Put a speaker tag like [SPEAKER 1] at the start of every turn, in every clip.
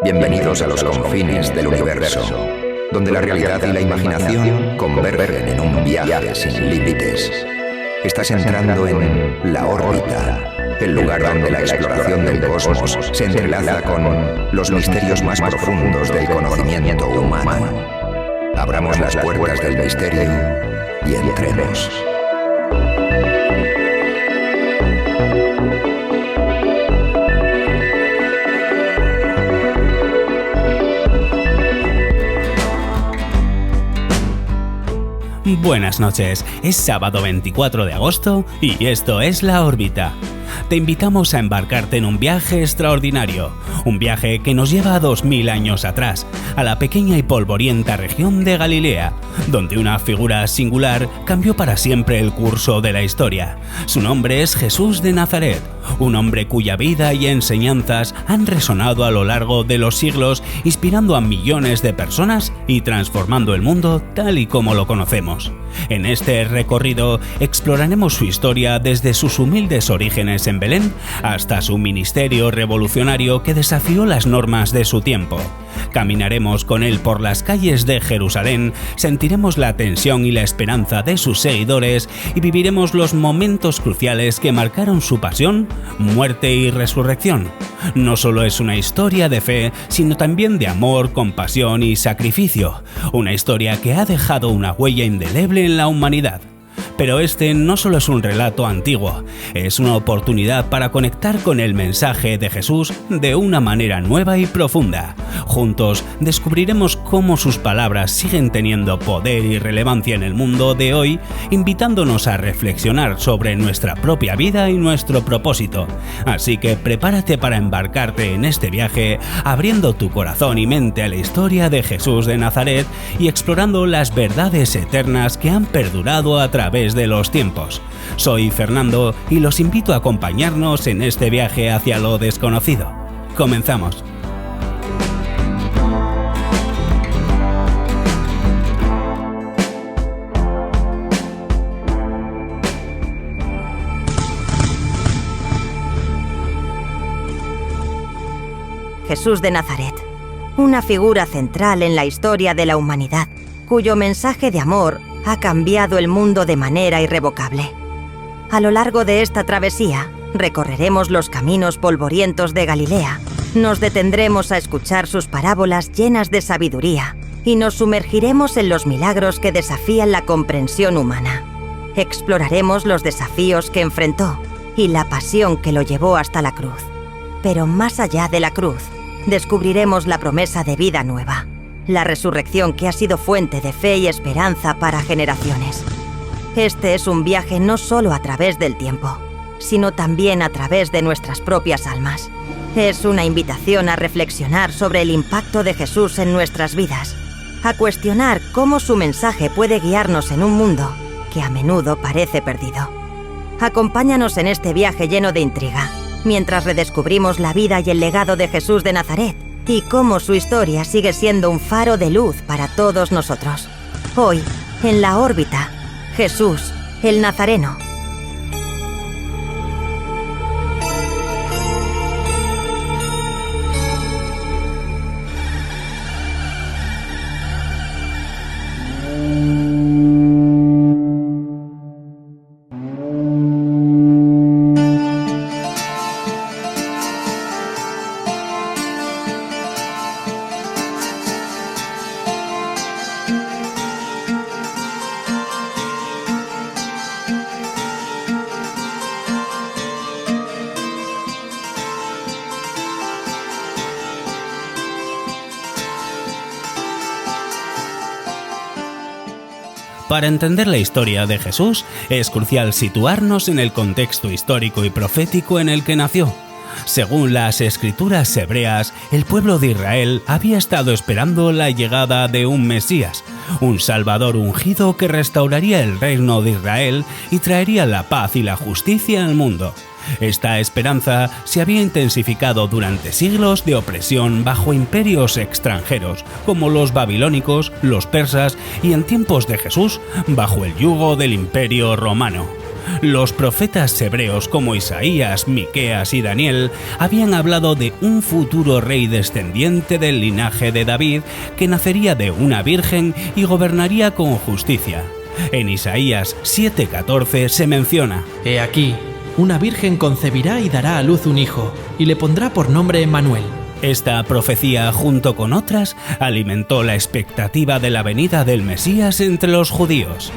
[SPEAKER 1] Bienvenidos a los confines del universo, donde la realidad y la imaginación convergen en un viaje sin límites. Estás entrando en la órbita, el lugar donde la exploración del cosmos se entrelaza con los misterios más profundos del conocimiento humano. Abramos las puertas del misterio y entremos.
[SPEAKER 2] Buenas noches, es sábado 24 de agosto y esto es La Órbita. Te invitamos a embarcarte en un viaje extraordinario, un viaje que nos lleva a 2000 años atrás, a la pequeña y polvorienta región de Galilea, donde una figura singular cambió para siempre el curso de la historia. Su nombre es Jesús de Nazaret, un hombre cuya vida y enseñanzas han resonado a lo largo de los siglos, inspirando a millones de personas y transformando el mundo tal y como lo conocemos. En este recorrido exploraremos su historia desde sus humildes orígenes en Belén hasta su ministerio revolucionario que desafió las normas de su tiempo. Caminaremos con él por las calles de Jerusalén, sentiremos la tensión y la esperanza de sus seguidores y viviremos los momentos cruciales que marcaron su pasión, muerte y resurrección. No solo es una historia de fe, sino también de amor, compasión y sacrificio. Una historia que ha dejado una huella indeleble en la humanidad. Pero este no solo es un relato antiguo, es una oportunidad para conectar con el mensaje de Jesús de una manera nueva y profunda. Juntos descubriremos cómo sus palabras siguen teniendo poder y relevancia en el mundo de hoy, invitándonos a reflexionar sobre nuestra propia vida y nuestro propósito. Así que prepárate para embarcarte en este viaje, abriendo tu corazón y mente a la historia de Jesús de Nazaret y explorando las verdades eternas que han perdurado a través de los tiempos. Soy Fernando y los invito a acompañarnos en este viaje hacia lo desconocido. Comenzamos.
[SPEAKER 3] Jesús de Nazaret, una figura central en la historia de la humanidad, cuyo mensaje de amor ha cambiado el mundo de manera irrevocable. A lo largo de esta travesía, recorreremos los caminos polvorientos de Galilea, nos detendremos a escuchar sus parábolas llenas de sabiduría y nos sumergiremos en los milagros que desafían la comprensión humana. Exploraremos los desafíos que enfrentó y la pasión que lo llevó hasta la cruz. Pero más allá de la cruz, descubriremos la promesa de vida nueva, la resurrección que ha sido fuente de fe y esperanza para generaciones. Este es un viaje no solo a través del tiempo, sino también a través de nuestras propias almas. Es una invitación a reflexionar sobre el impacto de Jesús en nuestras vidas, a cuestionar cómo su mensaje puede guiarnos en un mundo que a menudo parece perdido. Acompáñanos en este viaje lleno de intriga, mientras redescubrimos la vida y el legado de Jesús de Nazaret, y cómo su historia sigue siendo un faro de luz para todos nosotros. Hoy, en La Órbita, Jesús, el Nazareno.
[SPEAKER 2] Para entender la historia de Jesús, es crucial situarnos en el contexto histórico y profético en el que nació. Según las escrituras hebreas, el pueblo de Israel había estado esperando la llegada de un Mesías, un Salvador ungido que restauraría el reino de Israel y traería la paz y la justicia al mundo. Esta esperanza se había intensificado durante siglos de opresión bajo imperios extranjeros, como los babilónicos, los persas y en tiempos de Jesús, bajo el yugo del Imperio Romano. Los profetas hebreos como Isaías, Miqueas y Daniel habían hablado de un futuro rey descendiente del linaje de David que nacería de una virgen y gobernaría con justicia. En Isaías 7:14 se menciona:
[SPEAKER 4] He aquí, una virgen concebirá y dará a luz un hijo, y le pondrá por nombre Emmanuel.
[SPEAKER 2] Esta profecía, junto con otras, alimentó la expectativa de la venida del Mesías entre los judíos.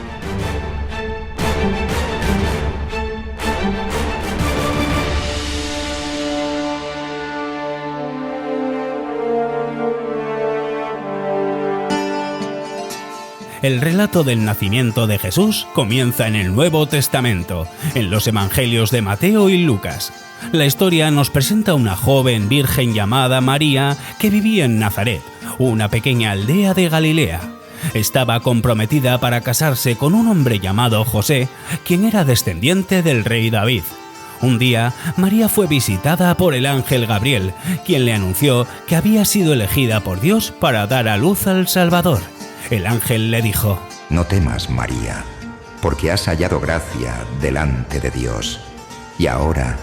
[SPEAKER 2] El relato del nacimiento de Jesús comienza en el Nuevo Testamento, en los Evangelios de Mateo y Lucas. La historia nos presenta una joven virgen llamada María que vivía en Nazaret, una pequeña aldea de Galilea. Estaba comprometida para casarse con un hombre llamado José, quien era descendiente del rey David. Un día, María fue visitada por el ángel Gabriel, quien le anunció que había sido elegida por Dios para dar a luz al Salvador. El ángel le dijo:
[SPEAKER 1] No temas, María, porque has hallado gracia delante de Dios. Y ahora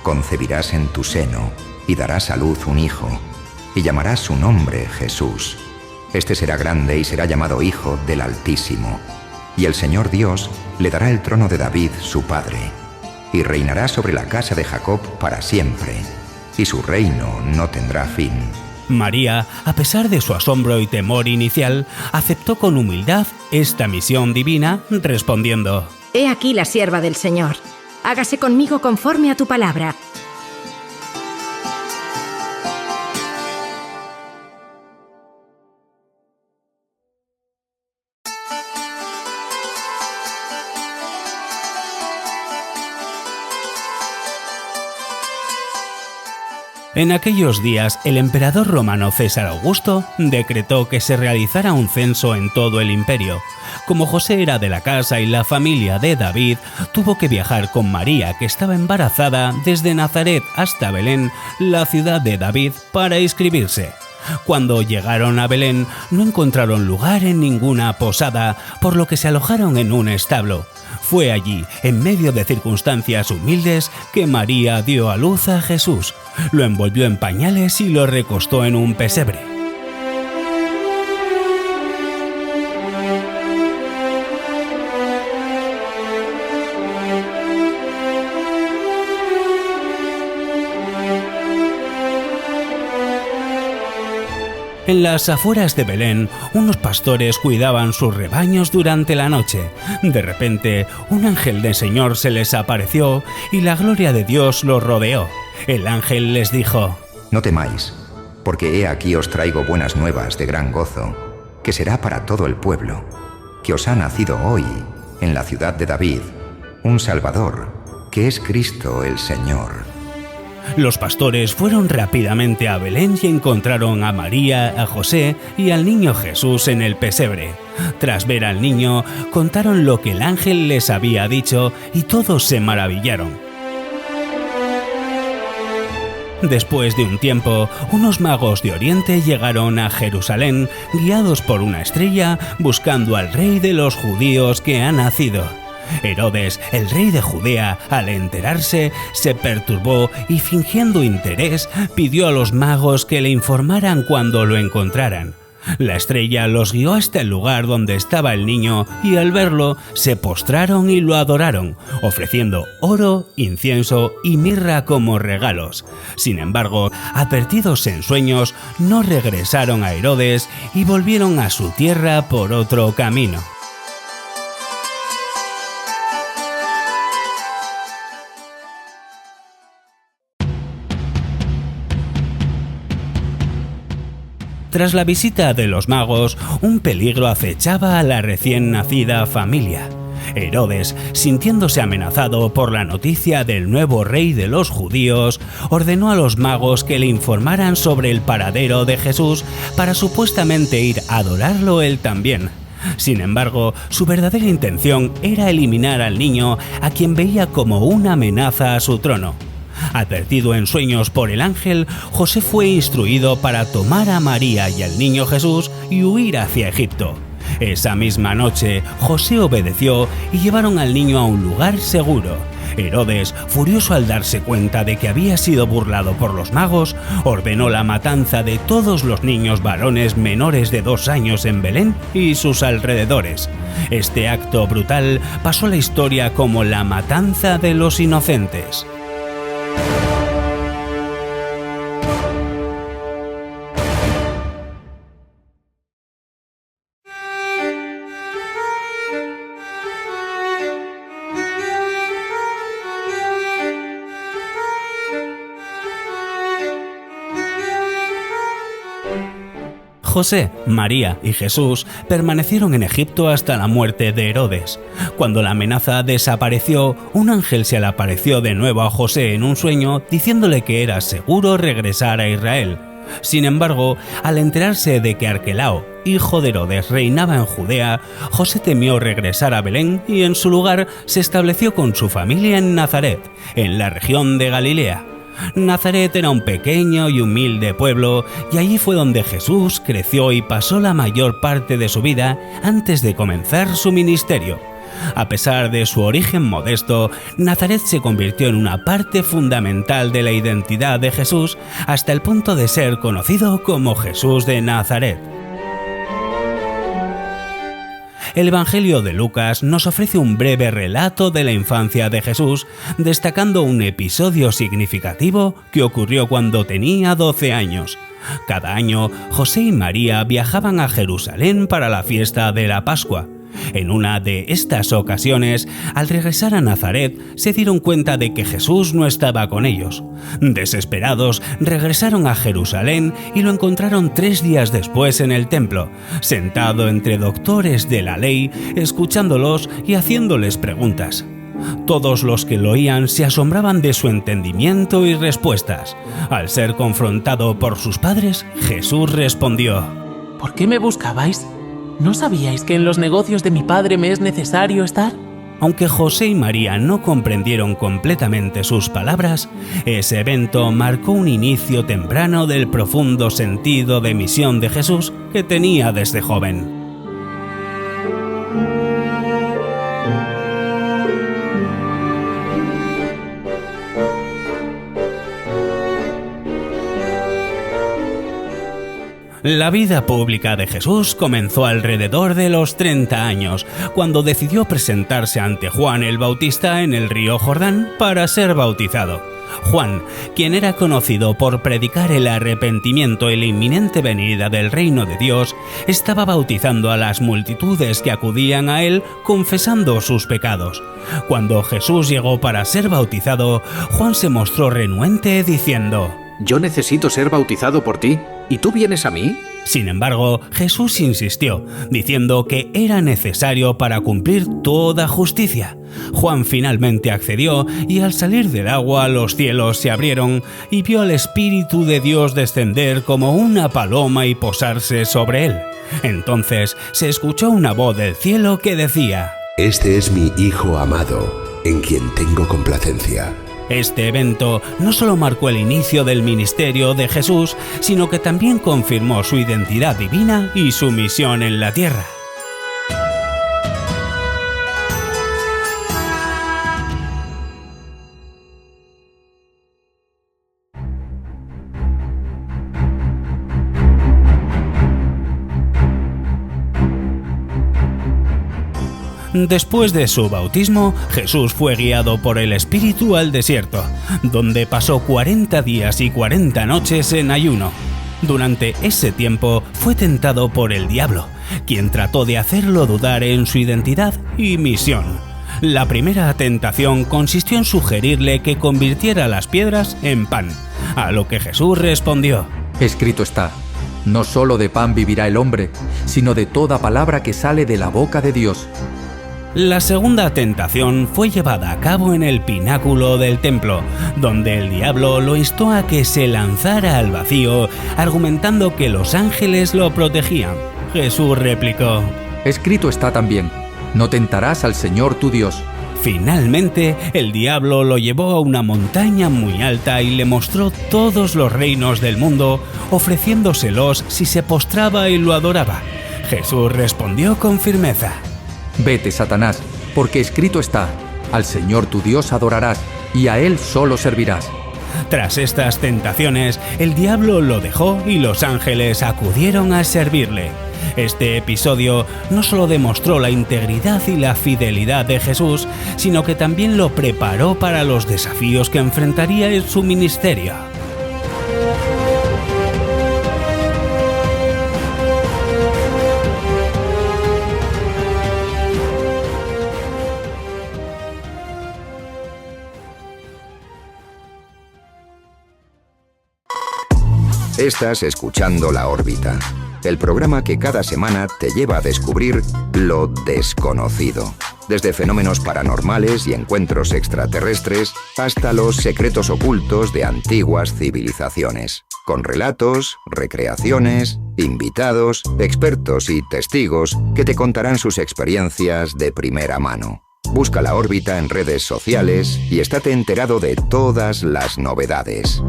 [SPEAKER 1] concebirás en tu seno y darás a luz un hijo, y llamarás su nombre Jesús. Este será grande y será llamado Hijo del Altísimo. Y el Señor Dios le dará el trono de David, su padre, y reinará sobre la casa de Jacob para siempre, y su reino no tendrá fin.
[SPEAKER 2] María, a pesar de su asombro y temor inicial, aceptó con humildad esta misión divina, respondiendo:
[SPEAKER 5] He aquí la sierva del Señor. Hágase conmigo conforme a tu palabra.
[SPEAKER 2] En aquellos días, el emperador romano César Augusto decretó que se realizara un censo en todo el imperio. Como José era de la casa y la familia de David, tuvo que viajar con María, que estaba embarazada, desde Nazaret hasta Belén, la ciudad de David, para inscribirse. Cuando llegaron a Belén, no encontraron lugar en ninguna posada, por lo que se alojaron en un establo. Fue allí, en medio de circunstancias humildes, que María dio a luz a Jesús. Lo envolvió en pañales y lo recostó en un pesebre. En las afueras de Belén, unos pastores cuidaban sus rebaños durante la noche. De repente, un ángel del Señor se les apareció y la gloria de Dios los rodeó. El ángel les dijo:
[SPEAKER 1] No temáis, porque he aquí os traigo buenas nuevas de gran gozo, que será para todo el pueblo, que os ha nacido hoy, en la ciudad de David, un Salvador, que es Cristo el Señor.
[SPEAKER 2] Los pastores fueron rápidamente a Belén y encontraron a María, a José y al niño Jesús en el pesebre. Tras ver al niño, contaron lo que el ángel les había dicho y todos se maravillaron. Después de un tiempo, unos magos de Oriente llegaron a Jerusalén, guiados por una estrella, buscando al rey de los judíos que ha nacido. Herodes, el rey de Judea, al enterarse, se perturbó y, fingiendo interés, pidió a los magos que le informaran cuando lo encontraran. La estrella los guió hasta el lugar donde estaba el niño y, al verlo, se postraron y lo adoraron, ofreciendo oro, incienso y mirra como regalos. Sin embargo, advertidos en sueños, no regresaron a Herodes y volvieron a su tierra por otro camino. Tras la visita de los magos, un peligro acechaba a la recién nacida familia. Herodes, sintiéndose amenazado por la noticia del nuevo rey de los judíos, ordenó a los magos que le informaran sobre el paradero de Jesús para supuestamente ir a adorarlo él también. Sin embargo, su verdadera intención era eliminar al niño, a quien veía como una amenaza a su trono. Advertido en sueños por el ángel, José fue instruido para tomar a María y al niño Jesús y huir hacia Egipto. Esa misma noche, José obedeció y llevaron al niño a un lugar seguro. Herodes, furioso al darse cuenta de que había sido burlado por los magos, ordenó la matanza de todos los niños varones menores de 2 años en Belén y sus alrededores. Este acto brutal pasó a la historia como la matanza de los inocentes. José, María y Jesús permanecieron en Egipto hasta la muerte de Herodes. Cuando la amenaza desapareció, un ángel se le apareció de nuevo a José en un sueño diciéndole que era seguro regresar a Israel. Sin embargo, al enterarse de que Arquelao, hijo de Herodes, reinaba en Judea, José temió regresar a Belén y en su lugar se estableció con su familia en Nazaret, en la región de Galilea. Nazaret era un pequeño y humilde pueblo y allí fue donde Jesús creció y pasó la mayor parte de su vida antes de comenzar su ministerio. A pesar de su origen modesto, Nazaret se convirtió en una parte fundamental de la identidad de Jesús hasta el punto de ser conocido como Jesús de Nazaret. El Evangelio de Lucas nos ofrece un breve relato de la infancia de Jesús, destacando un episodio significativo que ocurrió cuando tenía 12 años. Cada año, José y María viajaban a Jerusalén para la fiesta de la Pascua. En una de estas ocasiones, al regresar a Nazaret, se dieron cuenta de que Jesús no estaba con ellos. Desesperados, regresaron a Jerusalén y lo encontraron 3 días después en el templo, sentado entre doctores de la ley, escuchándolos y haciéndoles preguntas. Todos los que lo oían se asombraban de su entendimiento y respuestas. Al ser confrontado por sus padres, Jesús respondió:
[SPEAKER 6] ¿Por qué me buscabais? ¿No sabíais que en los negocios de mi padre me es necesario estar?
[SPEAKER 2] Aunque José y María no comprendieron completamente sus palabras, ese evento marcó un inicio temprano del profundo sentido de misión de Jesús que tenía desde joven. La vida pública de Jesús comenzó alrededor de los 30 años, cuando decidió presentarse ante Juan el Bautista en el río Jordán para ser bautizado. Juan, quien era conocido por predicar el arrepentimiento y la inminente venida del reino de Dios, estaba bautizando a las multitudes que acudían a él confesando sus pecados. Cuando Jesús llegó para ser bautizado, Juan se mostró renuente diciendo:
[SPEAKER 7] «Yo necesito ser bautizado por ti, ¿y tú vienes a mí?»
[SPEAKER 2] Sin embargo, Jesús insistió, diciendo que era necesario para cumplir toda justicia. Juan finalmente accedió y al salir del agua los cielos se abrieron y vio al Espíritu de Dios descender como una paloma y posarse sobre él. Entonces se escuchó una voz del cielo que decía:
[SPEAKER 8] «Este es mi Hijo amado, en quien tengo complacencia».
[SPEAKER 2] Este evento no solo marcó el inicio del ministerio de Jesús, sino que también confirmó su identidad divina y su misión en la tierra. Después de su bautismo, Jesús fue guiado por el Espíritu al desierto, donde pasó 40 días y 40 noches en ayuno. Durante ese tiempo fue tentado por el diablo, quien trató de hacerlo dudar en su identidad y misión. La primera tentación consistió en sugerirle que convirtiera las piedras en pan, a lo que Jesús respondió:
[SPEAKER 9] «Escrito está, no solo de pan vivirá el hombre, sino de toda palabra que sale de la boca de Dios».
[SPEAKER 2] La segunda tentación fue llevada a cabo en el pináculo del templo, donde el diablo lo instó a que se lanzara al vacío, argumentando que los ángeles lo protegían. Jesús replicó:
[SPEAKER 9] «Escrito está también, no tentarás al Señor tu Dios».
[SPEAKER 2] Finalmente, el diablo lo llevó a una montaña muy alta y le mostró todos los reinos del mundo, ofreciéndoselos si se postraba y lo adoraba. Jesús respondió con firmeza:
[SPEAKER 9] Vete, Satanás, porque escrito está, al Señor tu Dios adorarás, y a Él solo servirás.
[SPEAKER 2] Tras estas tentaciones, el diablo lo dejó y los ángeles acudieron a servirle. Este episodio no solo demostró la integridad y la fidelidad de Jesús, sino que también lo preparó para los desafíos que enfrentaría en su ministerio.
[SPEAKER 1] Estás escuchando La Órbita, el programa que cada semana te lleva a descubrir lo desconocido. Desde fenómenos paranormales y encuentros extraterrestres hasta los secretos ocultos de antiguas civilizaciones. Con relatos, recreaciones, invitados, expertos y testigos que te contarán sus experiencias de primera mano. Busca La Órbita en redes sociales y estate enterado de todas las novedades.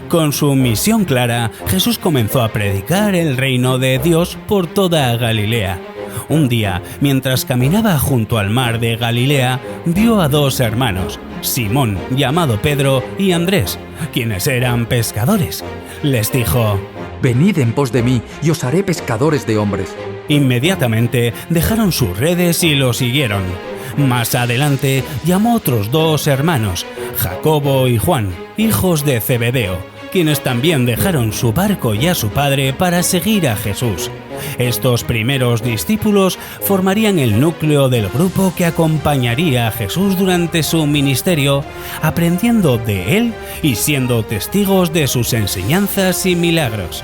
[SPEAKER 2] Con su misión clara, Jesús comenzó a predicar el reino de Dios por toda Galilea. Un día, mientras caminaba junto al mar de Galilea, vio a dos hermanos, Simón, llamado Pedro, y Andrés, quienes eran pescadores. Les dijo:
[SPEAKER 9] Venid en pos de mí, y os haré pescadores de hombres.
[SPEAKER 2] Inmediatamente dejaron sus redes y lo siguieron. Más adelante llamó a otros dos hermanos, Jacobo y Juan, hijos de Zebedeo, quienes también dejaron su barco y a su padre para seguir a Jesús. Estos primeros discípulos formarían el núcleo del grupo que acompañaría a Jesús durante su ministerio, aprendiendo de él y siendo testigos de sus enseñanzas y milagros.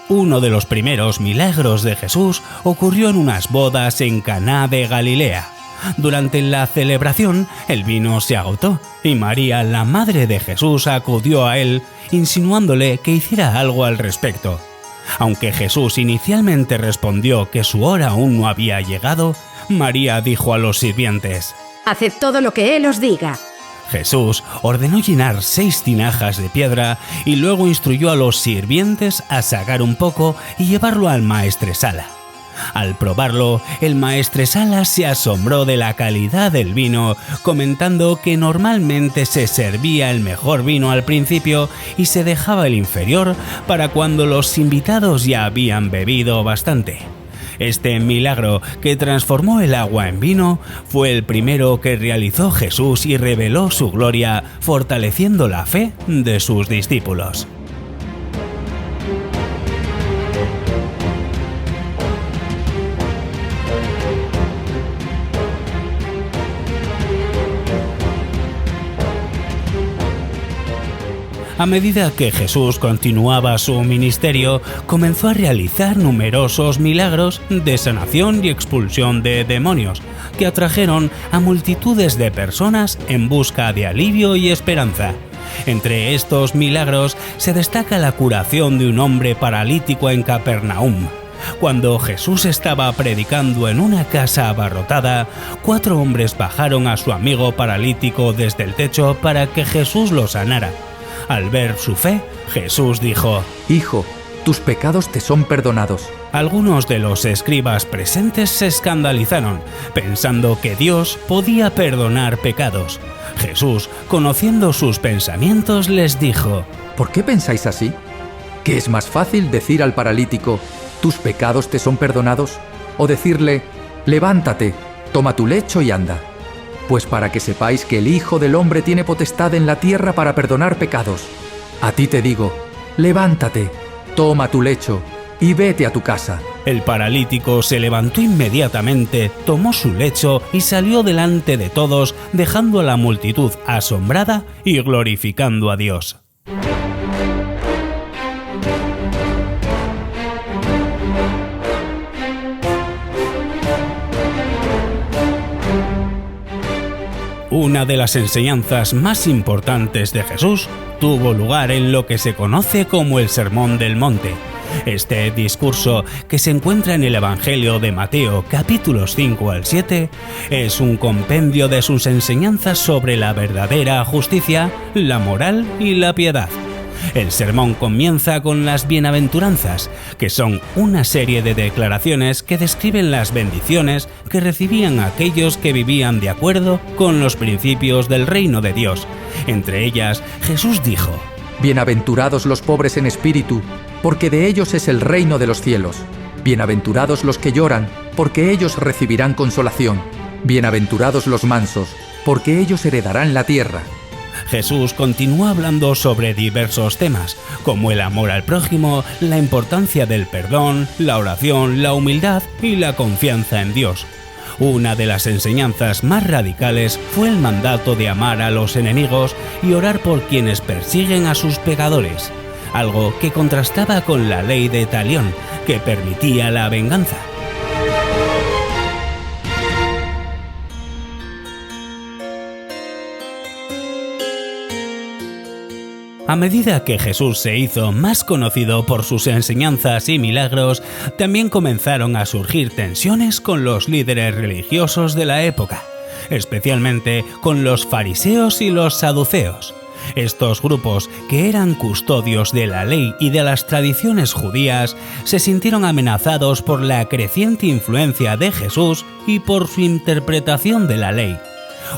[SPEAKER 2] Uno de los primeros milagros de Jesús ocurrió en unas bodas en Caná de Galilea. Durante la celebración, el vino se agotó y María, la madre de Jesús, acudió a él, insinuándole que hiciera algo al respecto. Aunque Jesús inicialmente respondió que su hora aún no había llegado, María dijo a los sirvientes:
[SPEAKER 5] Haced todo lo que Él os diga.
[SPEAKER 2] Jesús ordenó llenar 6 tinajas de piedra y luego instruyó a los sirvientes a sacar un poco y llevarlo al maestresala. Al probarlo, el maestresala se asombró de la calidad del vino, comentando que normalmente se servía el mejor vino al principio y se dejaba el inferior para cuando los invitados ya habían bebido bastante. Este milagro, que transformó el agua en vino, fue el primero que realizó Jesús y reveló su gloria, fortaleciendo la fe de sus discípulos. A medida que Jesús continuaba su ministerio, comenzó a realizar numerosos milagros de sanación y expulsión de demonios, que atrajeron a multitudes de personas en busca de alivio y esperanza. Entre estos milagros se destaca la curación de un hombre paralítico en Capernaum. Cuando Jesús estaba predicando en una casa abarrotada, 4 hombres bajaron a su amigo paralítico desde el techo para que Jesús lo sanara. Al ver su fe, Jesús dijo:
[SPEAKER 9] Hijo, tus pecados te son perdonados.
[SPEAKER 2] Algunos de los escribas presentes se escandalizaron, pensando que Dios podía perdonar pecados. Jesús, conociendo sus pensamientos, les dijo:
[SPEAKER 9] ¿Por qué pensáis así? ¿Qué es más fácil decir al paralítico: tus pecados te son perdonados? ¿O decirle: levántate, toma tu lecho y anda? Pues para que sepáis que el Hijo del Hombre tiene potestad en la tierra para perdonar pecados. A ti te digo: levántate, toma tu lecho y vete a tu casa.
[SPEAKER 2] El paralítico se levantó inmediatamente, tomó su lecho y salió delante de todos, dejando a la multitud asombrada y glorificando a Dios. Una de las enseñanzas más importantes de Jesús tuvo lugar en lo que se conoce como el Sermón del Monte. Este discurso, que se encuentra en el Evangelio de Mateo, capítulos 5 al 7, es un compendio de sus enseñanzas sobre la verdadera justicia, la moral y la piedad. El sermón comienza con las bienaventuranzas, que son una serie de declaraciones que describen las bendiciones que recibían aquellos que vivían de acuerdo con los principios del reino de Dios. Entre ellas, Jesús dijo:
[SPEAKER 9] Bienaventurados los pobres en espíritu, porque de ellos es el reino de los cielos. Bienaventurados los que lloran, porque ellos recibirán consolación. Bienaventurados los mansos, porque ellos heredarán la tierra.
[SPEAKER 2] Jesús continúa hablando sobre diversos temas, como el amor al prójimo, la importancia del perdón, la oración, la humildad y la confianza en Dios. Una de las enseñanzas más radicales fue el mandato de amar a los enemigos y orar por quienes persiguen a sus pecadores, algo que contrastaba con la ley de Talión, que permitía la venganza. A medida que Jesús se hizo más conocido por sus enseñanzas y milagros, también comenzaron a surgir tensiones con los líderes religiosos de la época, especialmente con los fariseos y los saduceos. Estos grupos, que eran custodios de la ley y de las tradiciones judías, se sintieron amenazados por la creciente influencia de Jesús y por su interpretación de la ley.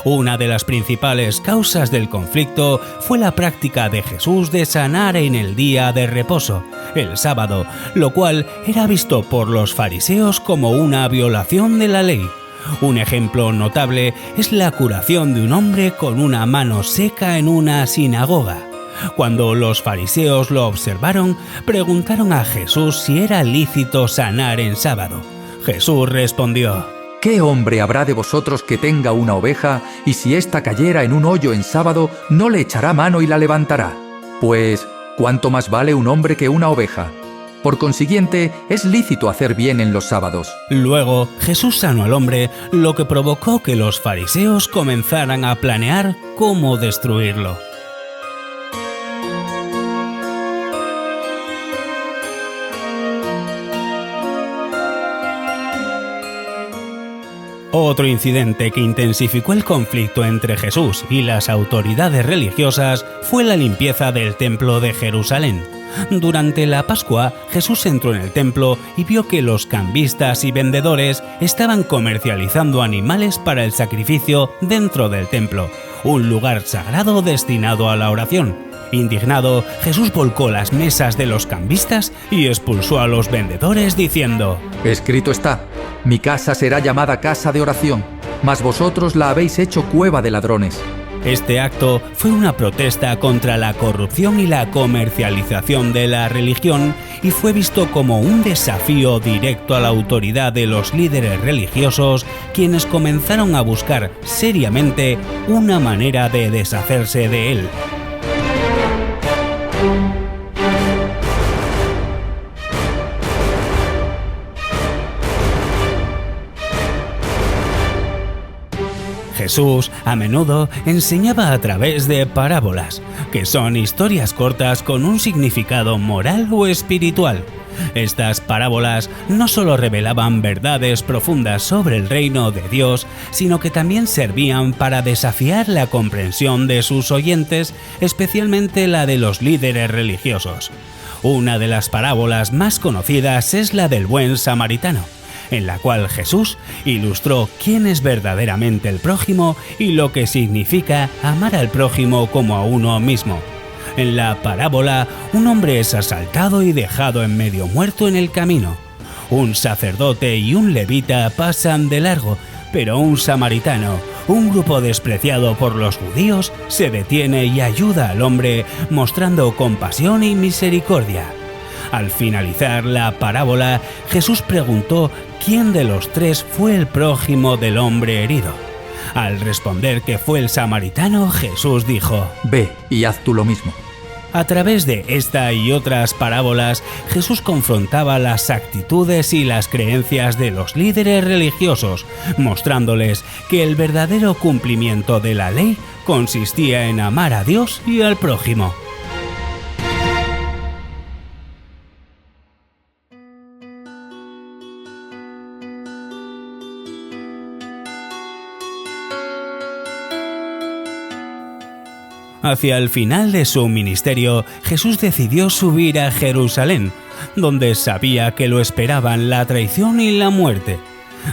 [SPEAKER 2] Una de las principales causas del conflicto fue la práctica de Jesús de sanar en el día de reposo, el sábado, lo cual era visto por los fariseos como una violación de la ley. Un ejemplo notable es la curación de un hombre con una mano seca en una sinagoga. Cuando los fariseos lo observaron, preguntaron a Jesús si era lícito sanar en sábado. Jesús respondió:
[SPEAKER 9] ¿Qué hombre habrá de vosotros que tenga una oveja, y si ésta cayera en un hoyo en sábado, no le echará mano y la levantará? Pues, ¿cuánto más vale un hombre que una oveja? Por consiguiente, es lícito hacer bien en los sábados.
[SPEAKER 2] Luego, Jesús sanó al hombre, lo que provocó que los fariseos comenzaran a planear cómo destruirlo. Otro incidente que intensificó el conflicto entre Jesús y las autoridades religiosas fue la limpieza del templo de Jerusalén. Durante la Pascua, Jesús entró en el templo y vio que los cambistas y vendedores estaban comercializando animales para el sacrificio dentro del templo, un lugar sagrado destinado a la oración. Indignado, Jesús volcó las mesas de los cambistas y expulsó a los vendedores diciendo:
[SPEAKER 9] Escrito está: mi casa será llamada casa de oración, mas vosotros la habéis hecho cueva de ladrones.
[SPEAKER 2] Este acto fue una protesta contra la corrupción y la comercialización de la religión y fue visto como un desafío directo a la autoridad de los líderes religiosos, quienes comenzaron a buscar seriamente una manera de deshacerse de él. Jesús a menudo enseñaba a través de parábolas, que son historias cortas con un significado moral o espiritual. Estas parábolas no solo revelaban verdades profundas sobre el reino de Dios, sino que también servían para desafiar la comprensión de sus oyentes, especialmente la de los líderes religiosos. Una de las parábolas más conocidas es la del buen samaritano, en la cual Jesús ilustró quién es verdaderamente el prójimo y lo que significa amar al prójimo como a uno mismo. En la parábola, un hombre es asaltado y dejado en medio muerto en el camino. Un sacerdote y un levita pasan de largo, pero un samaritano, un grupo despreciado por los judíos, se detiene y ayuda al hombre, mostrando compasión y misericordia. Al finalizar la parábola, Jesús preguntó quién de los tres fue el prójimo del hombre herido. Al responder que fue el samaritano, Jesús dijo:
[SPEAKER 9] Ve y haz tú lo mismo.
[SPEAKER 2] A través de esta y otras parábolas, Jesús confrontaba las actitudes y las creencias de los líderes religiosos, mostrándoles que el verdadero cumplimiento de la ley consistía en amar a Dios y al prójimo. Hacia el final de su ministerio, Jesús decidió subir a Jerusalén, donde sabía que lo esperaban la traición y la muerte.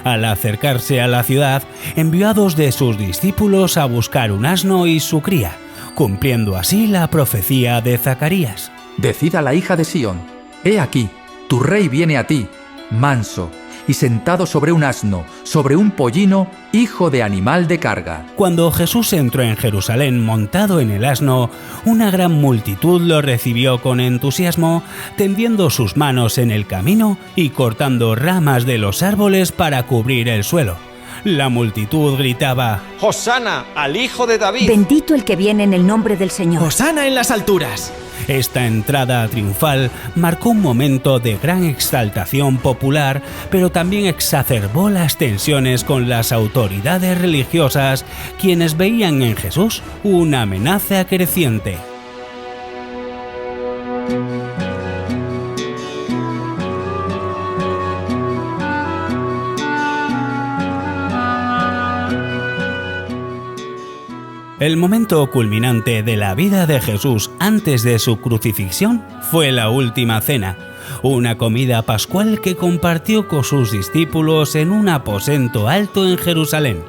[SPEAKER 2] Al acercarse a la ciudad, envió a 2 de sus discípulos a buscar un asno y su cría, cumpliendo así la profecía de Zacarías.
[SPEAKER 9] Decid a la hija de Sión: He aquí, tu rey viene a ti, manso, y sentado sobre un asno, sobre un pollino, hijo de animal de carga.
[SPEAKER 2] Cuando Jesús entró en Jerusalén montado en el asno, una gran multitud lo recibió con entusiasmo, tendiendo sus manos en el camino y cortando ramas de los árboles para cubrir el suelo. La multitud gritaba:
[SPEAKER 10] ¡Hosana al hijo de David!
[SPEAKER 5] Bendito el que viene en el nombre del Señor.
[SPEAKER 6] ¡Hosana en las alturas!
[SPEAKER 2] Esta entrada triunfal marcó un momento de gran exaltación popular, pero también exacerbó las tensiones con las autoridades religiosas, quienes veían en Jesús una amenaza creciente. El momento culminante de la vida de Jesús antes de su crucifixión fue la última cena, una comida pascual que compartió con sus discípulos en un aposento alto en Jerusalén.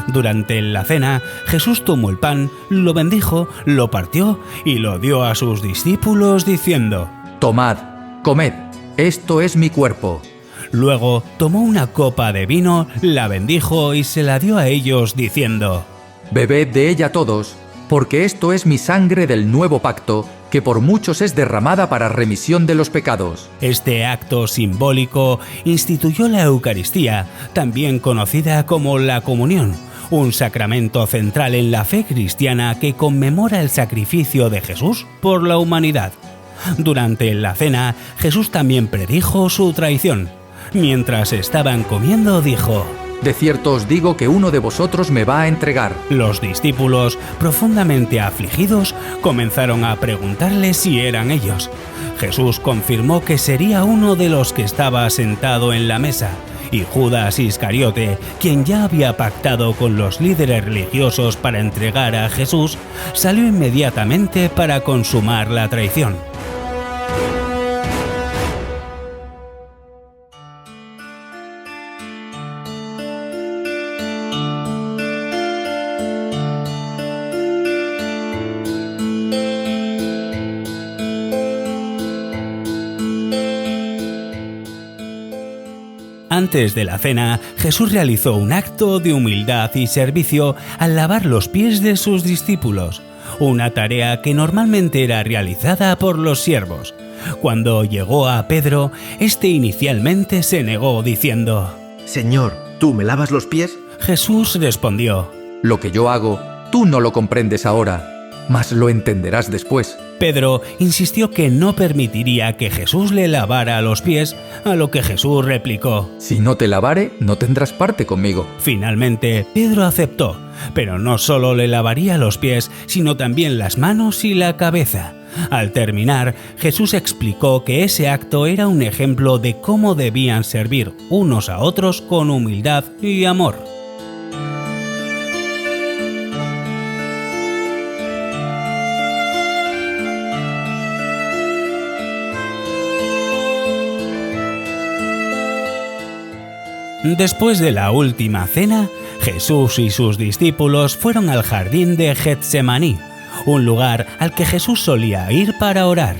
[SPEAKER 2] Durante la cena, Jesús tomó el pan, lo bendijo, lo partió y lo dio a sus discípulos diciendo:
[SPEAKER 9] Tomad, comed, esto es mi cuerpo.
[SPEAKER 2] Luego tomó una copa de vino, la bendijo y se la dio a ellos diciendo:
[SPEAKER 9] Bebed de ella todos, porque esto es mi sangre del nuevo pacto, que por muchos es derramada para remisión de los pecados.
[SPEAKER 2] Este acto simbólico instituyó la Eucaristía, también conocida como la comunión, un sacramento central en la fe cristiana que conmemora el sacrificio de Jesús por la humanidad. Durante la cena, Jesús también predijo su traición. Mientras estaban comiendo, dijo:
[SPEAKER 9] De cierto os digo que uno de vosotros me va a entregar.
[SPEAKER 2] Los discípulos, profundamente afligidos, comenzaron a preguntarle si eran ellos. Jesús confirmó que sería uno de los que estaba sentado en la mesa, y Judas Iscariote, quien ya había pactado con los líderes religiosos para entregar a Jesús, salió inmediatamente para consumar la traición. Antes de la cena, Jesús realizó un acto de humildad y servicio al lavar los pies de sus discípulos, una tarea que normalmente era realizada por los siervos. Cuando llegó a Pedro, este inicialmente se negó diciendo:
[SPEAKER 10] Señor, ¿tú me lavas los pies?
[SPEAKER 2] Jesús respondió:
[SPEAKER 9] Lo que yo hago, tú no lo comprendes ahora, mas lo entenderás después.
[SPEAKER 2] Pedro insistió que no permitiría que Jesús le lavara los pies, a lo que Jesús replicó:
[SPEAKER 9] Si no te lavare, no tendrás parte conmigo.
[SPEAKER 2] Finalmente, Pedro aceptó, pero no solo le lavaría los pies, sino también las manos y la cabeza. Al terminar, Jesús explicó que ese acto era un ejemplo de cómo debían servir unos a otros con humildad y amor. Después de la última cena, Jesús y sus discípulos fueron al jardín de Getsemaní, un lugar al que Jesús solía ir para orar.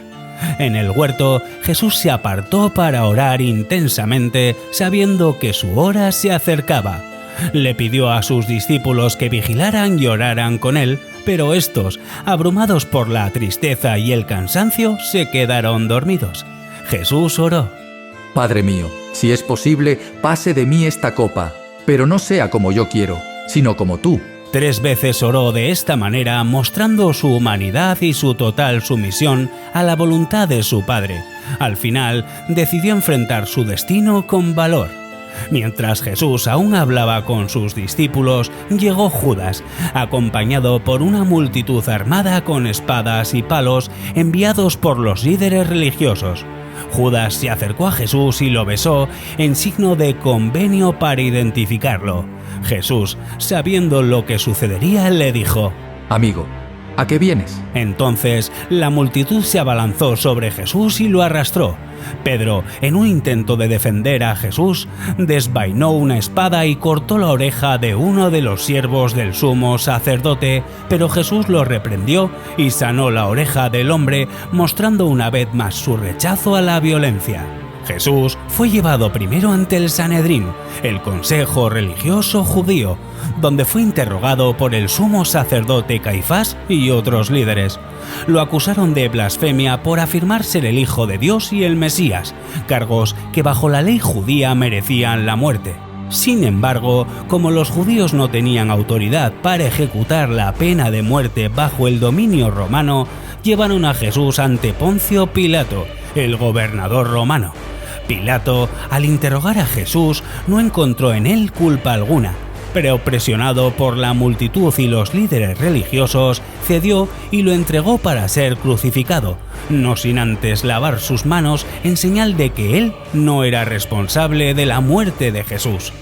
[SPEAKER 2] En el huerto, Jesús se apartó para orar intensamente, sabiendo que su hora se acercaba. Le pidió a sus discípulos que vigilaran y oraran con él, pero estos, abrumados por la tristeza y el cansancio, se quedaron dormidos. Jesús oró:
[SPEAKER 9] Padre mío, si es posible, pase de mí esta copa, pero no sea como yo quiero, sino como tú.
[SPEAKER 2] 3 veces oró de esta manera, mostrando su humanidad y su total sumisión a la voluntad de su Padre. Al final, decidió enfrentar su destino con valor. Mientras Jesús aún hablaba con sus discípulos, llegó Judas, acompañado por una multitud armada con espadas y palos enviados por los líderes religiosos. Judas se acercó a Jesús y lo besó en signo de convenio para identificarlo. Jesús, sabiendo lo que sucedería, le dijo:
[SPEAKER 9] Amigo, ¿a qué vienes?
[SPEAKER 2] Entonces la multitud se abalanzó sobre Jesús y lo arrastró. Pedro, en un intento de defender a Jesús, desvainó una espada y cortó la oreja de uno de los siervos del sumo sacerdote, pero Jesús lo reprendió y sanó la oreja del hombre, mostrando una vez más su rechazo a la violencia. Jesús fue llevado primero ante el Sanedrín, el consejo religioso judío, donde fue interrogado por el sumo sacerdote Caifás y otros líderes. Lo acusaron de blasfemia por afirmar ser el Hijo de Dios y el Mesías, cargos que bajo la ley judía merecían la muerte. Sin embargo, como los judíos no tenían autoridad para ejecutar la pena de muerte bajo el dominio romano, llevaron a Jesús ante Poncio Pilato, el gobernador romano. Pilato, al interrogar a Jesús, no encontró en él culpa alguna, pero presionado por la multitud y los líderes religiosos, cedió y lo entregó para ser crucificado, no sin antes lavar sus manos en señal de que él no era responsable de la muerte de Jesús.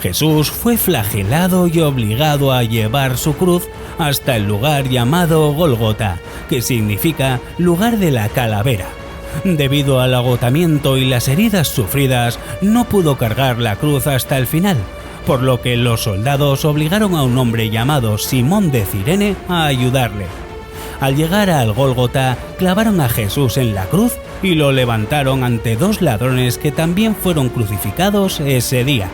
[SPEAKER 2] Jesús fue flagelado y obligado a llevar su cruz hasta el lugar llamado Gólgota, que significa lugar de la calavera. Debido al agotamiento y las heridas sufridas, no pudo cargar la cruz hasta el final, por lo que los soldados obligaron a un hombre llamado Simón de Cirene a ayudarle. Al llegar al Gólgota, clavaron a Jesús en la cruz y lo levantaron ante 2 ladrones que también fueron crucificados ese día.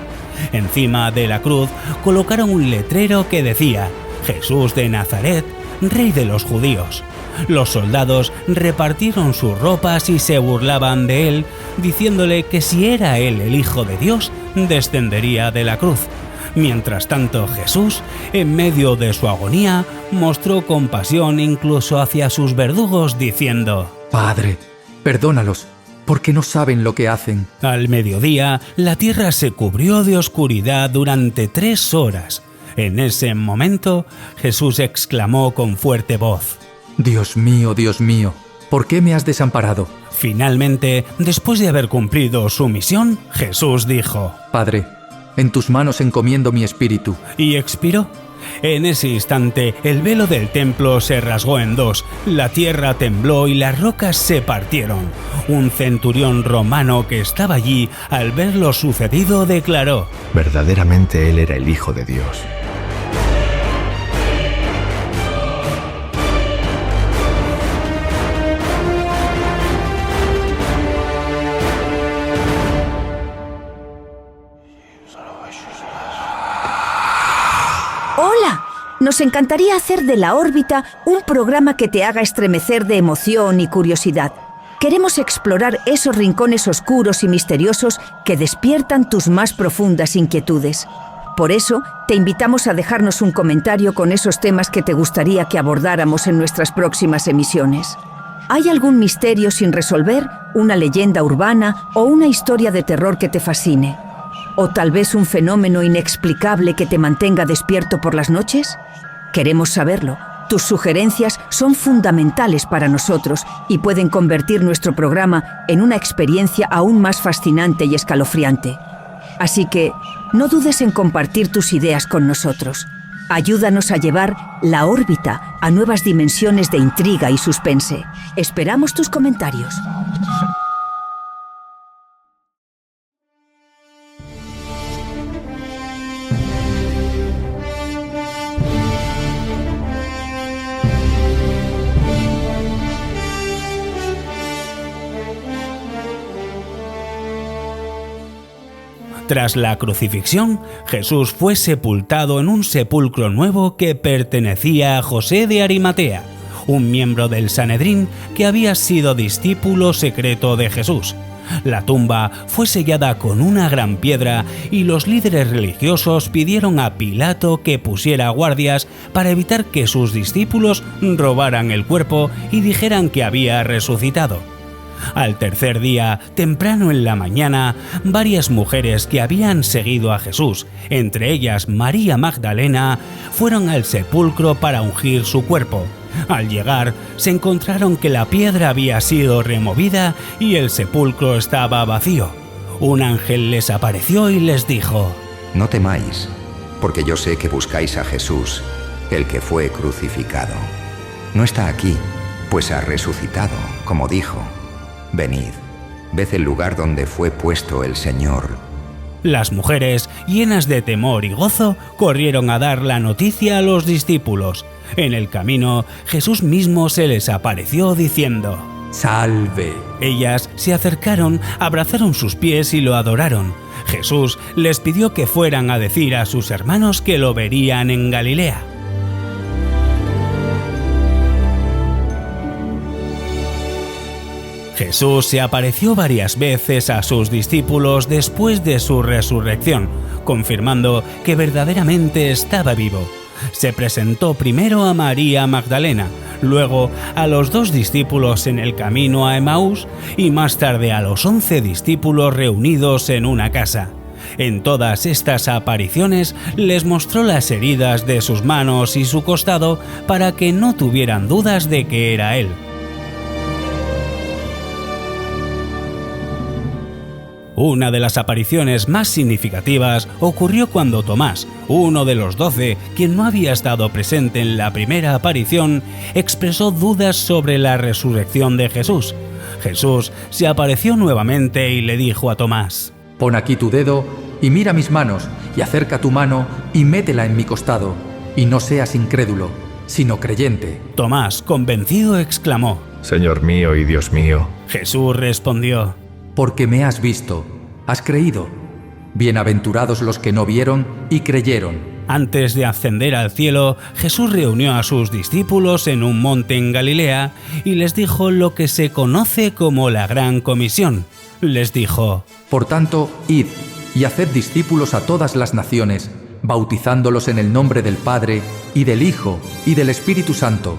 [SPEAKER 2] Encima de la cruz colocaron un letrero que decía: Jesús de Nazaret, Rey de los Judíos. Los soldados repartieron sus ropas y se burlaban de él, diciéndole que si era él el Hijo de Dios, descendería de la cruz. Mientras tanto, Jesús, en medio de su agonía, mostró compasión incluso hacia sus verdugos, diciendo:
[SPEAKER 9] Padre, perdónalos, porque no saben lo que hacen.
[SPEAKER 2] Al mediodía, la tierra se cubrió de oscuridad durante 3 horas. En ese momento, Jesús exclamó con fuerte voz:
[SPEAKER 9] Dios mío, ¿por qué me has desamparado?
[SPEAKER 2] Finalmente, después de haber cumplido su misión, Jesús dijo:
[SPEAKER 9] Padre, en tus manos encomiendo mi espíritu.
[SPEAKER 2] Y expiró. En ese instante, el velo del templo se rasgó en 2, la tierra tembló y las rocas se partieron. Un centurión romano que estaba allí, al ver lo sucedido, declaró:
[SPEAKER 11] verdaderamente él era el Hijo de Dios.
[SPEAKER 12] ¡Hola! Nos encantaría hacer de La Órbita un programa que te haga estremecer de emoción y curiosidad. Queremos explorar esos rincones oscuros y misteriosos que despiertan tus más profundas inquietudes. Por eso, te invitamos a dejarnos un comentario con esos temas que te gustaría que abordáramos en nuestras próximas emisiones. ¿Hay algún misterio sin resolver, una leyenda urbana o una historia de terror que te fascine? ¿O tal vez un fenómeno inexplicable que te mantenga despierto por las noches? Queremos saberlo. Tus sugerencias son fundamentales para nosotros y pueden convertir nuestro programa en una experiencia aún más fascinante y escalofriante. Así que, no dudes en compartir tus ideas con nosotros. Ayúdanos a llevar La Órbita a nuevas dimensiones de intriga y suspense. Esperamos tus comentarios.
[SPEAKER 2] Tras la crucifixión, Jesús fue sepultado en un sepulcro nuevo que pertenecía a José de Arimatea, un miembro del Sanedrín que había sido discípulo secreto de Jesús. La tumba fue sellada con una gran piedra y los líderes religiosos pidieron a Pilato que pusiera guardias para evitar que sus discípulos robaran el cuerpo y dijeran que había resucitado. Al tercer día, temprano en la mañana, varias mujeres que habían seguido a Jesús, entre ellas María Magdalena, fueron al sepulcro para ungir su cuerpo. Al llegar, se encontraron que la piedra había sido removida y el sepulcro estaba vacío. Un ángel les apareció y les dijo:
[SPEAKER 1] No temáis, porque yo sé que buscáis a Jesús, el que fue crucificado. No está aquí, pues ha resucitado, como dijo. Venid, ved el lugar donde fue puesto el Señor.
[SPEAKER 2] Las mujeres, llenas de temor y gozo, corrieron a dar la noticia a los discípulos. En el camino, Jesús mismo se les apareció diciendo:
[SPEAKER 9] ¡Salve!
[SPEAKER 2] Ellas se acercaron, abrazaron sus pies y lo adoraron. Jesús les pidió que fueran a decir a sus hermanos que lo verían en Galilea. Jesús se apareció varias veces a sus discípulos después de su resurrección, confirmando que verdaderamente estaba vivo. Se presentó primero a María Magdalena, luego a los 2 discípulos en el camino a Emaús y más tarde a los 11 discípulos reunidos en una casa. En todas estas apariciones les mostró las heridas de sus manos y su costado para que no tuvieran dudas de que era él. Una de las apariciones más significativas ocurrió cuando Tomás, uno de los 12, quien no había estado presente en la primera aparición, expresó dudas sobre la resurrección de Jesús. Jesús se apareció nuevamente y le dijo a Tomás:
[SPEAKER 9] Pon aquí tu dedo y mira mis manos, y acerca tu mano y métela en mi costado, y no seas incrédulo, sino creyente.
[SPEAKER 2] Tomás, convencido, exclamó:
[SPEAKER 11] Señor mío y Dios mío.
[SPEAKER 2] Jesús respondió:
[SPEAKER 9] Porque me has visto, has creído. Bienaventurados los que no vieron y creyeron.
[SPEAKER 2] Antes de ascender al cielo, Jesús reunió a sus discípulos en un monte en Galilea y les dijo lo que se conoce como la Gran Comisión. Les dijo:
[SPEAKER 9] Por tanto, id y haced discípulos a todas las naciones, bautizándolos en el nombre del Padre, y del Hijo, y del Espíritu Santo,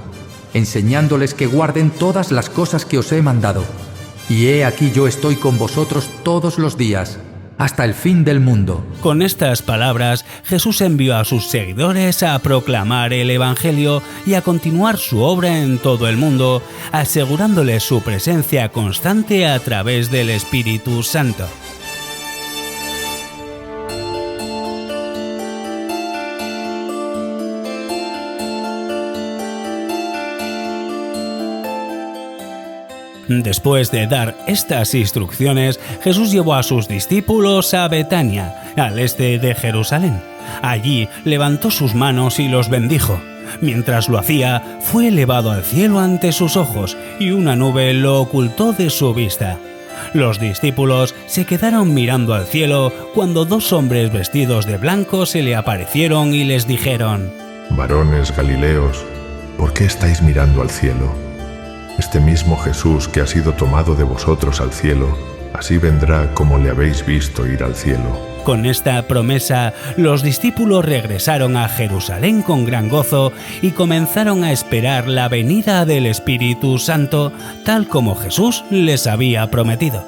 [SPEAKER 9] enseñándoles que guarden todas las cosas que os he mandado. Y he aquí yo estoy con vosotros todos los días, hasta el fin del mundo.
[SPEAKER 2] Con estas palabras, Jesús envió a sus seguidores a proclamar el Evangelio y a continuar su obra en todo el mundo, asegurándoles su presencia constante a través del Espíritu Santo. Después de dar estas instrucciones, Jesús llevó a sus discípulos a Betania, al este de Jerusalén. Allí levantó sus manos y los bendijo. Mientras lo hacía, fue elevado al cielo ante sus ojos y una nube lo ocultó de su vista. Los discípulos se quedaron mirando al cielo cuando 2 hombres vestidos de blanco se le aparecieron y les dijeron:
[SPEAKER 11] Varones Galileos, ¿por qué estáis mirando al cielo? Este mismo Jesús que ha sido tomado de vosotros al cielo, así vendrá como le habéis visto ir al cielo.
[SPEAKER 2] Con esta promesa, los discípulos regresaron a Jerusalén con gran gozo y comenzaron a esperar la venida del Espíritu Santo, tal como Jesús les había prometido.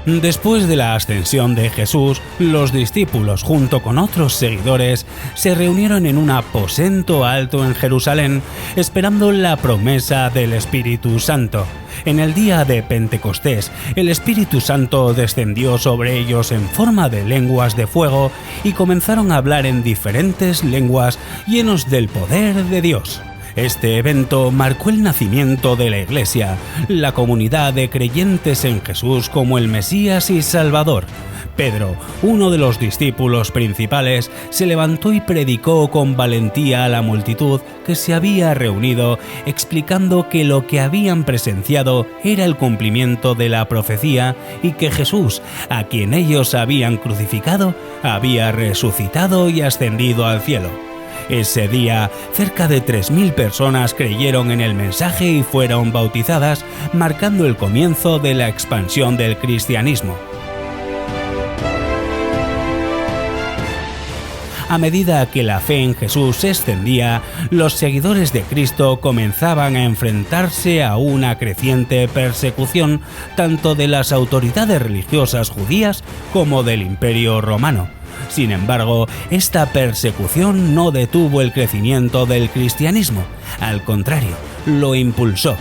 [SPEAKER 2] Después de la ascensión de Jesús, los discípulos, junto con otros seguidores, se reunieron en un aposento alto en Jerusalén, esperando la promesa del Espíritu Santo. En el día de Pentecostés, el Espíritu Santo descendió sobre ellos en forma de lenguas de fuego y comenzaron a hablar en diferentes lenguas, llenos del poder de Dios. Este evento marcó el nacimiento de la Iglesia, la comunidad de creyentes en Jesús como el Mesías y Salvador. Pedro, uno de los discípulos principales, se levantó y predicó con valentía a la multitud que se había reunido, explicando que lo que habían presenciado era el cumplimiento de la profecía y que Jesús, a quien ellos habían crucificado, había resucitado y ascendido al cielo. Ese día, cerca de 3.000 personas creyeron en el mensaje y fueron bautizadas, marcando el comienzo de la expansión del cristianismo. A medida que la fe en Jesús se extendía, los seguidores de Cristo comenzaban a enfrentarse a una creciente persecución tanto de las autoridades religiosas judías como del Imperio Romano. Sin embargo, esta persecución no detuvo el crecimiento del cristianismo, al contrario, lo impulsó.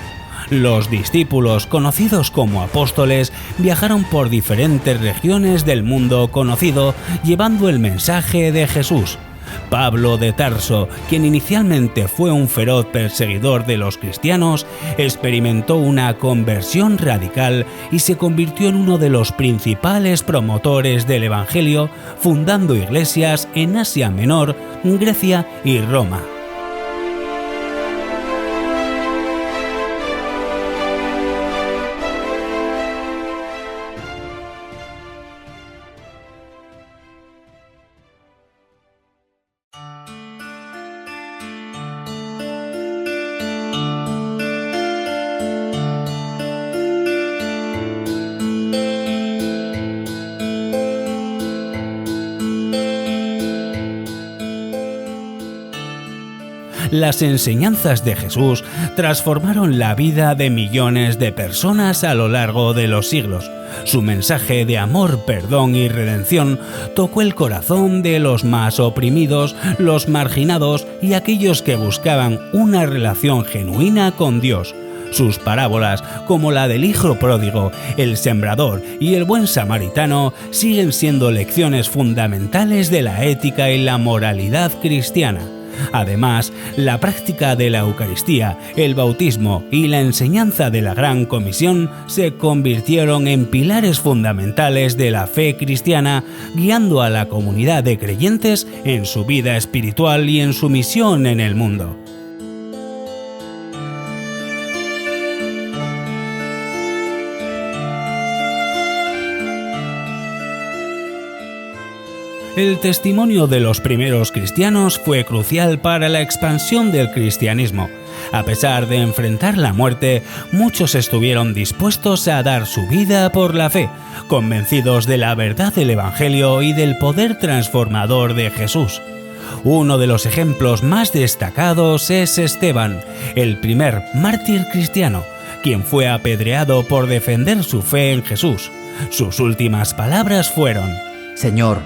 [SPEAKER 2] Los discípulos, conocidos como apóstoles, viajaron por diferentes regiones del mundo conocido, llevando el mensaje de Jesús. Pablo de Tarso, quien inicialmente fue un feroz perseguidor de los cristianos, experimentó una conversión radical y se convirtió en uno de los principales promotores del Evangelio, fundando iglesias en Asia Menor, Grecia y Roma. Las enseñanzas de Jesús transformaron la vida de millones de personas a lo largo de los siglos. Su mensaje de amor, perdón y redención tocó el corazón de los más oprimidos, los marginados y aquellos que buscaban una relación genuina con Dios. Sus parábolas, como la del hijo pródigo, el sembrador y el buen samaritano, siguen siendo lecciones fundamentales de la ética y la moralidad cristiana. Además, la práctica de la Eucaristía, el bautismo y la enseñanza de la Gran Comisión se convirtieron en pilares fundamentales de la fe cristiana, guiando a la comunidad de creyentes en su vida espiritual y en su misión en el mundo. El testimonio de los primeros cristianos fue crucial para la expansión del cristianismo. A pesar de enfrentar la muerte, muchos estuvieron dispuestos a dar su vida por la fe, convencidos de la verdad del Evangelio y del poder transformador de Jesús. Uno de los ejemplos más destacados es Esteban, el primer mártir cristiano, quien fue apedreado por defender su fe en Jesús. Sus últimas palabras fueron:
[SPEAKER 9] Señor,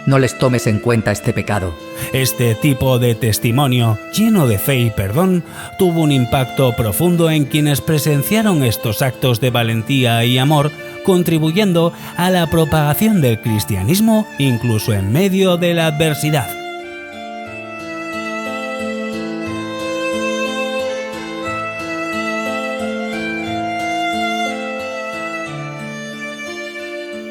[SPEAKER 9] no les tomes en cuenta este pecado.
[SPEAKER 2] Este tipo de testimonio, lleno de fe y perdón, tuvo un impacto profundo en quienes presenciaron estos actos de valentía y amor, contribuyendo a la propagación del cristianismo incluso en medio de la adversidad.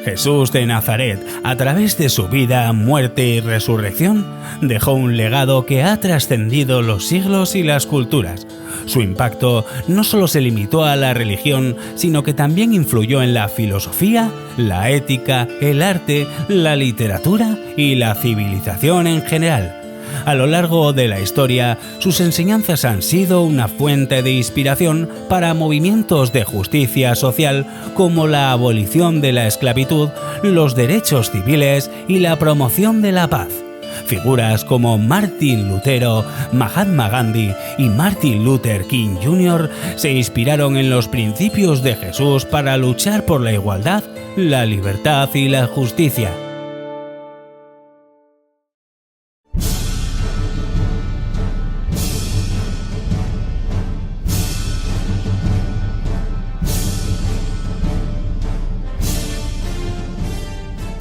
[SPEAKER 2] Jesús de Nazaret, a través de su vida, muerte y resurrección, dejó un legado que ha trascendido los siglos y las culturas. Su impacto no solo se limitó a la religión, sino que también influyó en la filosofía, la ética, el arte, la literatura y la civilización en general. A lo largo de la historia, sus enseñanzas han sido una fuente de inspiración para movimientos de justicia social como la abolición de la esclavitud, los derechos civiles y la promoción de la paz. Figuras como Martin Lutero, Mahatma Gandhi y Martin Luther King Jr. se inspiraron en los principios de Jesús para luchar por la igualdad, la libertad y la justicia.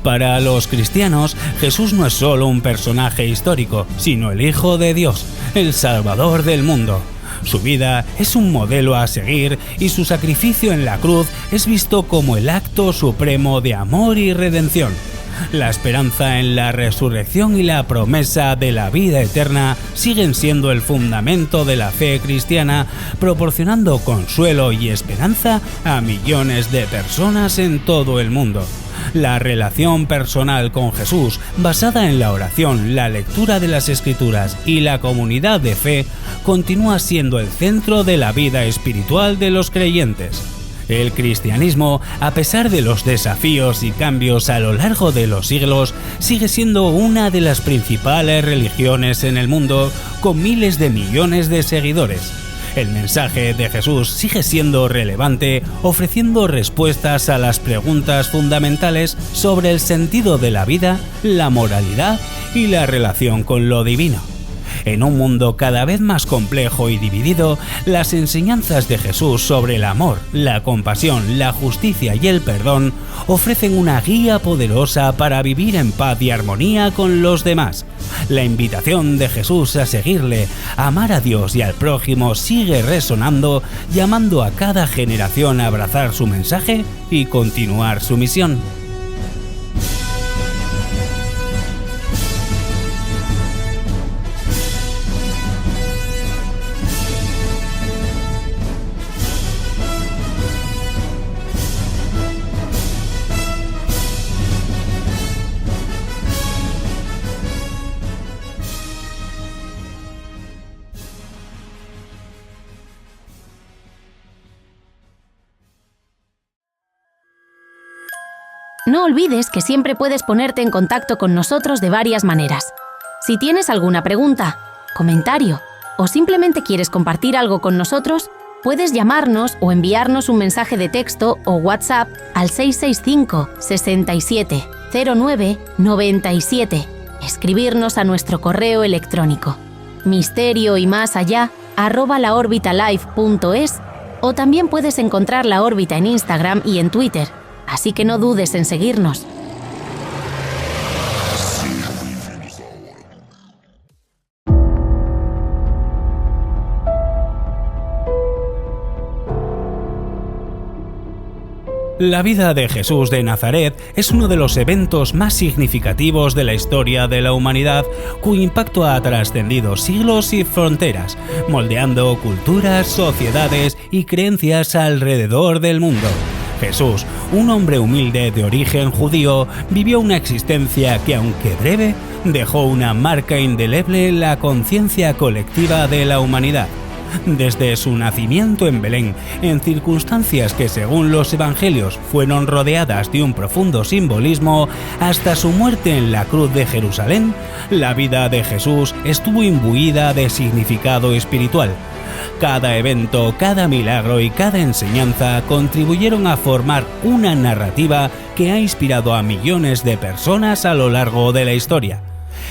[SPEAKER 2] Para los cristianos, Jesús no es solo un personaje histórico, sino el Hijo de Dios, el Salvador del mundo. Su vida es un modelo a seguir y su sacrificio en la cruz es visto como el acto supremo de amor y redención. La esperanza en la resurrección y la promesa de la vida eterna siguen siendo el fundamento de la fe cristiana, proporcionando consuelo y esperanza a millones de personas en todo el mundo. La relación personal con Jesús, basada en la oración, la lectura de las Escrituras y la comunidad de fe, continúa siendo el centro de la vida espiritual de los creyentes. El cristianismo, a pesar de los desafíos y cambios a lo largo de los siglos, sigue siendo una de las principales religiones en el mundo, con miles de millones de seguidores. El mensaje de Jesús sigue siendo relevante, ofreciendo respuestas a las preguntas fundamentales sobre el sentido de la vida, la moralidad y la relación con lo divino. En un mundo cada vez más complejo y dividido, las enseñanzas de Jesús sobre el amor, la compasión, la justicia y el perdón ofrecen una guía poderosa para vivir en paz y armonía con los demás. La invitación de Jesús a seguirle, a amar a Dios y al prójimo sigue resonando, llamando a cada generación a abrazar su mensaje y continuar su misión.
[SPEAKER 13] No olvides que siempre puedes ponerte en contacto con nosotros de varias maneras. Si tienes alguna pregunta, comentario o simplemente quieres compartir algo con nosotros, puedes llamarnos o enviarnos un mensaje de texto o WhatsApp al 665 67 09 97, escribirnos a nuestro correo electrónico misterioymasallá@laorbitalife.es, o también puedes encontrar La Órbita en Instagram y en Twitter. Así que no dudes en seguirnos.
[SPEAKER 2] La vida de Jesús de Nazaret es uno de los eventos más significativos de la historia de la humanidad, cuyo impacto ha trascendido siglos y fronteras, moldeando culturas, sociedades y creencias alrededor del mundo. Jesús, un hombre humilde de origen judío, vivió una existencia que, aunque breve, dejó una marca indeleble en la conciencia colectiva de la humanidad. Desde su nacimiento en Belén, en circunstancias que según los evangelios fueron rodeadas de un profundo simbolismo, hasta su muerte en la cruz de Jerusalén, la vida de Jesús estuvo imbuida de significado espiritual. Cada evento, cada milagro y cada enseñanza contribuyeron a formar una narrativa que ha inspirado a millones de personas a lo largo de la historia.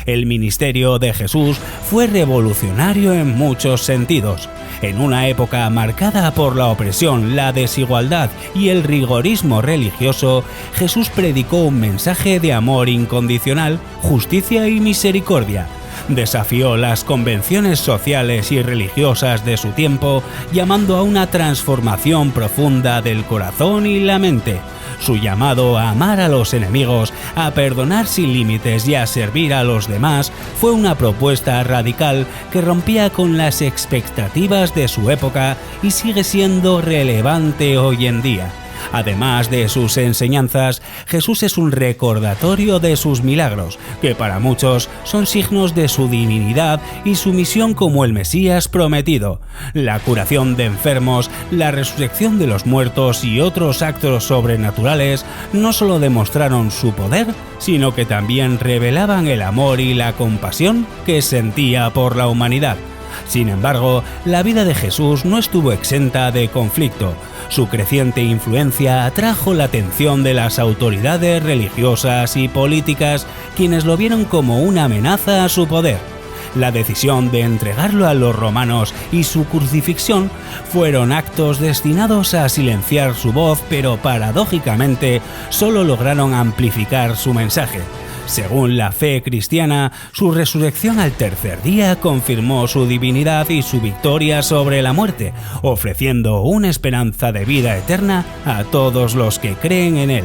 [SPEAKER 2] El ministerio de Jesús fue revolucionario en muchos sentidos. En una época marcada por la opresión, la desigualdad y el rigorismo religioso, Jesús predicó un mensaje de amor incondicional, justicia y misericordia. Desafió las convenciones sociales y religiosas de su tiempo, llamando a una transformación profunda del corazón y la mente. Su llamado a amar a los enemigos, a perdonar sin límites y a servir a los demás fue una propuesta radical que rompía con las expectativas de su época y sigue siendo relevante hoy en día. Además de sus enseñanzas, Jesús es un recordatorio de sus milagros, que para muchos son signos de su divinidad y su misión como el Mesías prometido. La curación de enfermos, la resurrección de los muertos y otros actos sobrenaturales no solo demostraron su poder, sino que también revelaban el amor y la compasión que sentía por la humanidad. Sin embargo, la vida de Jesús no estuvo exenta de conflicto. Su creciente influencia atrajo la atención de las autoridades religiosas y políticas, quienes lo vieron como una amenaza a su poder. La decisión de entregarlo a los romanos y su crucifixión fueron actos destinados a silenciar su voz, pero paradójicamente solo lograron amplificar su mensaje. Según la fe cristiana, su resurrección al tercer día confirmó su divinidad y su victoria sobre la muerte, ofreciendo una esperanza de vida eterna a todos los que creen en él.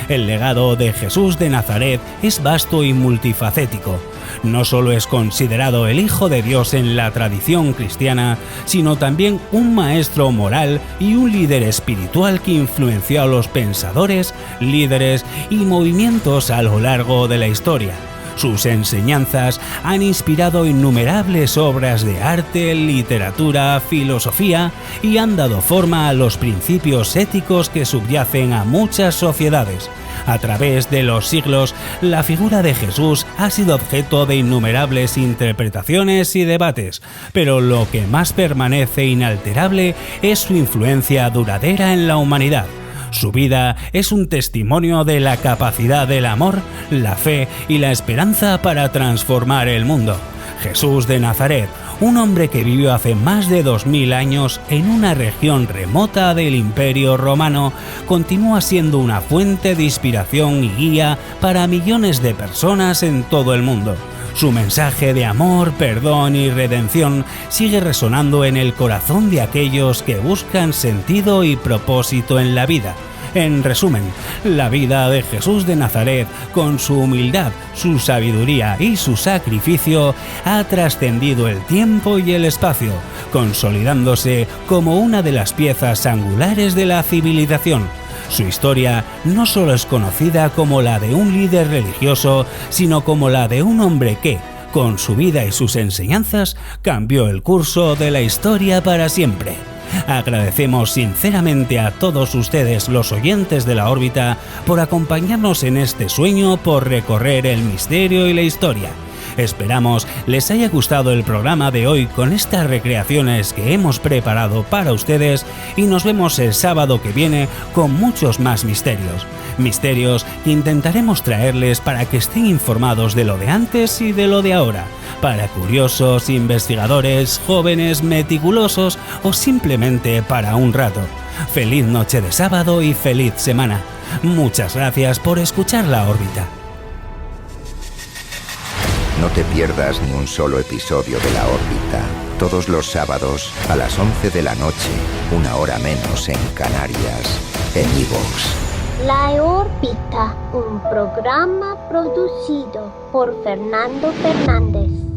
[SPEAKER 2] El legado de Jesús de Nazaret es vasto y multifacético. No solo es considerado el Hijo de Dios en la tradición cristiana, sino también un maestro moral y un líder espiritual que influenció a los pensadores, líderes y movimientos a lo largo de la historia. Sus enseñanzas han inspirado innumerables obras de arte, literatura, filosofía y han dado forma a los principios éticos que subyacen a muchas sociedades. A través de los siglos, la figura de Jesús ha sido objeto de innumerables interpretaciones y debates, pero lo que más permanece inalterable es su influencia duradera en la humanidad. Su vida es un testimonio de la capacidad del amor, la fe y la esperanza para transformar el mundo. Jesús de Nazaret, un hombre que vivió hace más de 2000 años en una región remota del Imperio Romano, continúa siendo una fuente de inspiración y guía para millones de personas en todo el mundo. Su mensaje de amor, perdón y redención sigue resonando en el corazón de aquellos que buscan sentido y propósito en la vida. En resumen, la vida de Jesús de Nazaret, con su humildad, su sabiduría y su sacrificio, ha trascendido el tiempo y el espacio, consolidándose como una de las piezas angulares de la civilización. Su historia no solo es conocida como la de un líder religioso, sino como la de un hombre que, con su vida y sus enseñanzas, cambió el curso de la historia para siempre. Agradecemos sinceramente a todos ustedes, los oyentes de la órbita, por acompañarnos en este sueño por recorrer el misterio y la historia. Esperamos les haya gustado el programa de hoy con estas recreaciones que hemos preparado para ustedes y nos vemos el sábado que viene con muchos más misterios. Misterios que intentaremos traerles para que estén informados de lo de antes y de lo de ahora. Para curiosos, investigadores, jóvenes, meticulosos o simplemente para un rato. Feliz noche de sábado y feliz semana. Muchas gracias por escuchar La Órbita.
[SPEAKER 1] No te pierdas ni un solo episodio de La Órbita. Todos los sábados a las 11 de la noche, 1 hora menos en Canarias, en iVoox.
[SPEAKER 14] La Órbita, un programa producido por Fernando Fernández.